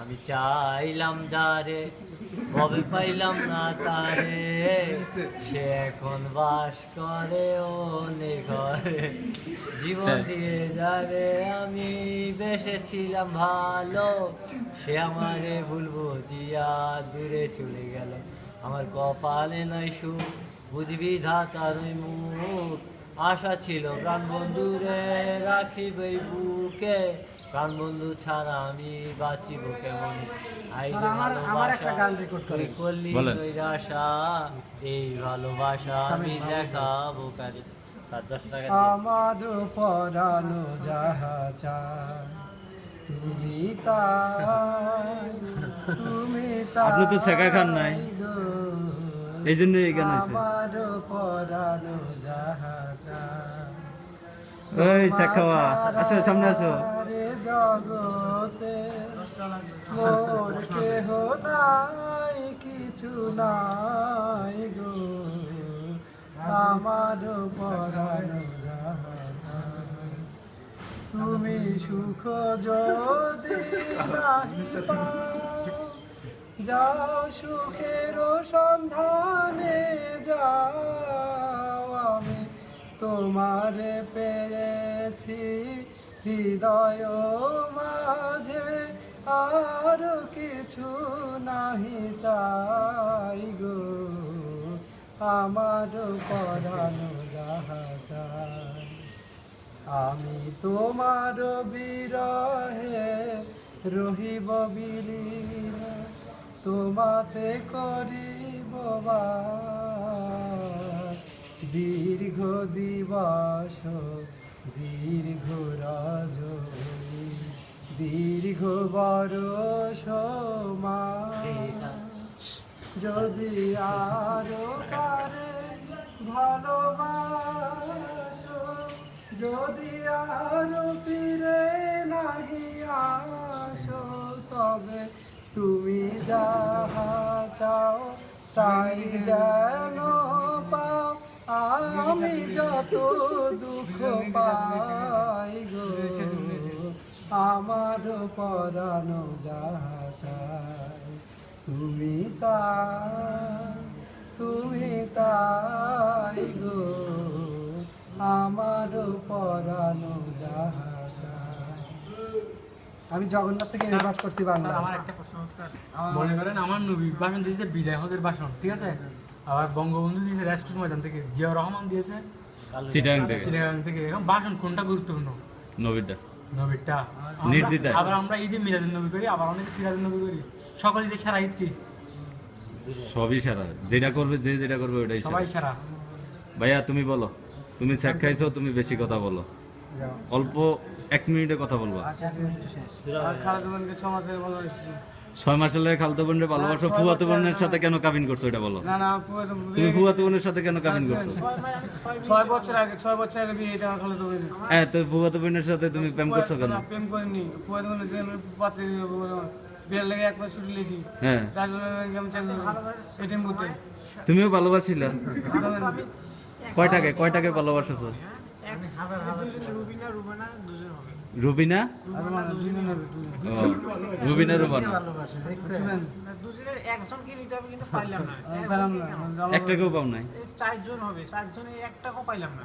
আমি চাইলাম যারে কবে পাইলাম না তারে, সে এখন বাস করে অনেক ঘরে। জীবন দিয়ে যারে আমি বেসেছিলাম ভালো, সে আমারে ভুল বুঝিয়া দূরে চলে গেল। আমার কপালে নাই সুখ, বুঝবি ধাতার মুখ, আশা ছিল প্রাণ বন্ধুরে রাখিব এই বুকে, প্রাণ বন্ধু ছাড়া আমি বাঁচিব কেমন। তুই করলি নৈরাশা, এই ভালোবাসা আমি দেখাবো কারে। 10 টাকা আমার পরানো যাহা চায় তুমি তাই, তুমি তাই। আপনি তো ছেঁকা খান নাই, এই জন্য এই গান আছে। আমার পরানো যাহা চায়, ওই ছেঁকা আসো, সামনে আসো। জগতে মোর কেহ নাই, কিছু নাই গো, আমার পরানো যাহা চায়। তুমি সুখ যদি নাহি পাও, যাও সুখের সন্ধানে যাও। আমি তোমারে পেয়েছি হৃদয় মাঝে, আর কিছু নাহি চাই গো, আমার পরানো যাহা চায়। আমি তোমার বিরহে রহিব বিলীন, তোমাতে করিব বাস। দীর্ঘ দিবস দীর্ঘ রজনী, দীর্ঘ বরষ মাস, যদি আরো কারে ভালোবাসো, যদি আরো ফিরে নাহি আসো, তবে তুমি যাহা চাও তাই যেন পাও। আমি যত দুঃখ পাই গো, আমার পরানো যাহা চাই তুমি তাই, তুমি তাই গো, আমার পরানো যাহা চাই। আমি জগন্নাথ থেকে নির্বাচ করতে বাংলা। আমার একটা প্রশ্ন, মনে করেন আমার নবী ভাষণ দিয়েছে বিদায় হজের ভাষণ, ঠিক আছে? আবার বঙ্গবন্ধু দিয়েছে রাষ্ট্রপতি ময়দান থেকে, জিয়াউর রহমান দিয়েছে চিটাগাং থেকে। এখন ভাষণ কোনটা গুরুত্বপূর্ণ? নবীরটা নির্দ্বিধায়। আবার আমরা ঈদে মিলাদুন নবী করি, আবার অনেকে সিরাজুন নবী করি। সকল ঈদের সারা ঈদ কি? সবই সারা, যেটা করবে যেটা করবে ওটাই সবাই সারা। সারা। ভাইয়া তুমি বলো, তুমি চেক খাইছো, তুমি বেশি কথা বলো, অল্প 1 মিনিটে কথা বলবা। 6 মাস হলে খালতো বোনের ভালোবাসো, ফুয়াতো বোনের সাথে কেন কাবিন করছো এটা বলো। তুমি ফুয়াতো বোনের সাথে কেন কাবিন করছো? 6 বছর আগে বিয়ে, এটা খালাতো বোন। হ্যাঁ, তো ফুয়াতো বোনের সাথে তুমি প্রেম করছো কেন? প্রেম করিনি, ফুয়াতো বোনের যে পাত্রে বিয়ের লাগে 1 মাস ছুটি লিয়েছি। হ্যাঁ, তার জন্য আমি চাকরি এটিএম বুথে। তুমিও ভালোবাসিলা? কয়টাকে ভালোবাসছো? রুবিনা, রুবিনা রুবানা, একটাকেও পাও নাই? 4 জন হবে, 4 জনে একটাও পাইলাম না।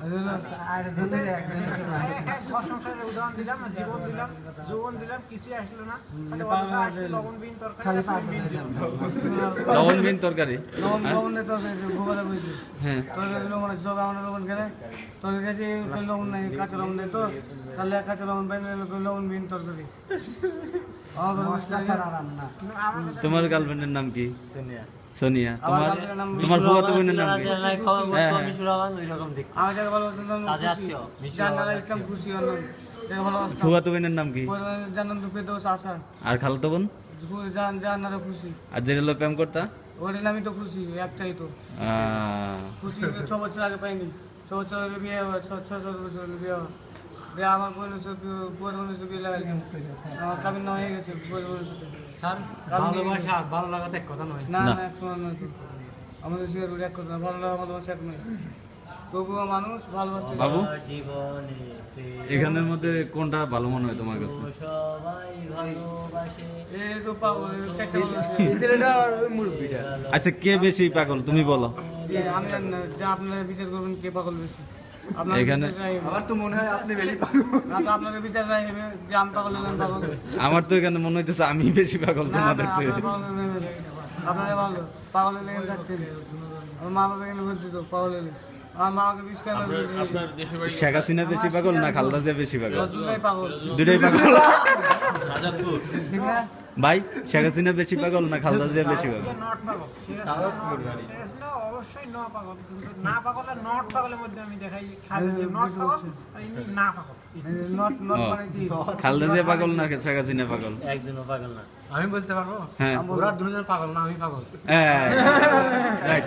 সংসারের উদাহরণ দিলাম, জীবন দিলাম, যৌবন দিলাম, কিছু আসলো না। লবণ বিন তরকারি, লবণ বিন তরকারি। হ্যাঁ, তোর কাছে লবণ নাই, কাঁচা লবণ নেই তো, তাহলে কাঁচা লবণ পাইলে লবণ বিন তরকারি। তোমার গার্লফ্রেন্ডের নাম কি? সোনিয়া। সোনিয়া। তোমার ফুয়াতো বোনের নাম কি? ফুয়াতো বোনের নাম কি? আর খালাতো বোন? আর যেগুলো প্রেম করতা ওটার নামই তো খুশি, একটাই তো খুশি। 6 বছর আগে পাইনি, 6 বছর আগে বিয়ে হওয়া, 6 বছর আগে বিয়ে হওয়া। আমার বোনের সাথে বিয়ে লাগাইছে, আমার কাবিন না হয়ে গেছে বোনের সাথে। স্যার, ভালোবাসা আর ভালো লাগাতে এক কথা নয়। না, এক কথা নয় তো। আমাদের শিকার এক কথা, ভালো লাগা ভালোবাসা এক নয়। তবুও মানুষ ভালোবাসতে বাবু? জীবনে এখানের মধ্যে কোনটা ভালো মনে হয় তোমার কাছে? সবাই ভালোবাসে এই তো পাগল চারটা আচ্ছা, কে বেশি পাগল তুমি বলো? আমি জানি না যে আপনারা বিচার করবেন কে পাগল বেশি আপনার এখানে- আমার তো মনে হয় আপনি বেশি পাগল আপনারা বিচার রায় হবে যে আমি পাগল হলাম পাগল আমার তো এখানে মনে হইতেছে আমি বেশি পাগল না, তোমাদের না, থেকে। আপনারা পাগল হলেন না। আপনারা ভালো পাগল হলে এখানে থাকতেন আমার মা বাবা এখানে ভর্তি তো পাগল হলে আমার মা বাবাকে বিষ কেন শেখ হাসিনা বেশি পাগল না খালেদা জিয়া বেশি পাগল? দুটাই পাগল দুটাই পাগল। ঠিক না ভাই, শেখ হাসিনা বেশি পাগল না খালেদা জিয়া বেশি পাগল? নট পাগল অবশ্যই ন পাগল কিন্তু না পাগল আর নট পাগলের মধ্যে আমি দেখাই খালি নট পাগল আর এমনি না পাগল নট নট ও। মানে কি খালেদা জিয়া পাগল না শেখ হাসিনা পাগল? একজনও পাগল না। আমি বলতে পারবো হ্যাঁ, ওরা দুজন পাগল না, আমি পাগল। রাইট।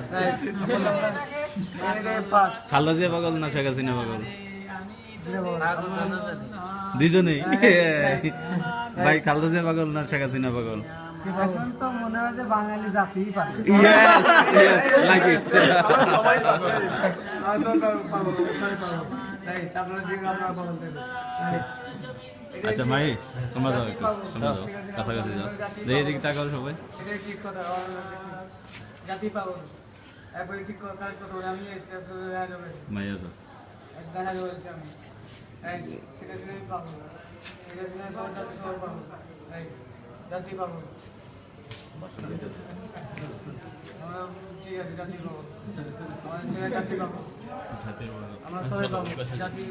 ফার্স্ট খালেদা জিয়া পাগল না শেখ হাসিনা পাগল? পাগল তো না জানি। দুজনেই। ভাই, খালেদা জিয়া পাগল না শেখ হাসিনা পাগল? এখন তো মনে হয় যে বাঙালি জাতিই পাগল Yes, yes, like it. সবাই পাগল পাগল সবাই পাগল এই আপনারা যে আপনারা পাগল আচ্ছা ভাই, তোমরা যাও একটু, তোমরা যাও, কাছাকাছি যাও। দেখি দেখি তাকাও সবাই। এটাই ঠিক কথা জাতি পাগল একবারে ঠিক কথা কারেক্ট কথা বলে আমি স্টেশনে দেখা যাবে ভাইয়া যাও। দেখা যাবে বলছি আমি এই সেটা দিনেই পাগল এটা দিনে সবাই জাতি সবাই পাগল এই জাতি পাগল আমরা ঠিক আছে জাতি পাগল আমাদের জাতি পাগল আমরা সবাই পাগল জাতি